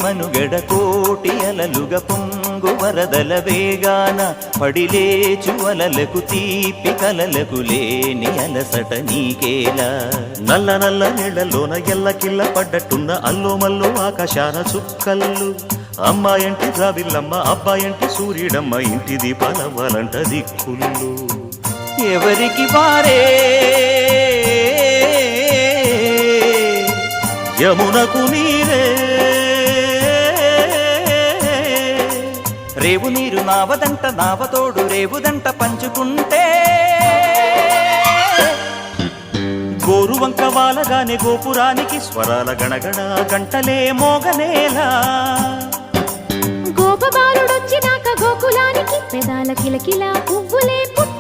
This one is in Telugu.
మనుగడ కోటి అలలుగా పొంగు వరదల వేగాన పడిలేచు అలలకు తీపి కలలకు లేని అలసట నీకేలా నల్ల నల్ల నీళ్లలోన ఎల్లకిల్ల పడ్డట్టున్న అల్లో మల్లో ఆకాశాన చుక్కల్లు అమ్మాయంటి ద్రావిల్లమ్మ అబ్బాయంటి సూర్యుడమ్మ ఇంటి దీపాలవ్వాలంట దిక్కులు ఎవరికి వారే యమునకు నీరే రేవు నీరు నావదంట నావతోడు రేవుదంట పంచుకుంటే గోరువంక వాలగానే గోపురానికి స్వరాల గణగణ గంటలే మోగనేలా గోపబాలుడొచ్చినాక గోకులానికి పెదాల కిలకిల పువ్వులే పుట్ట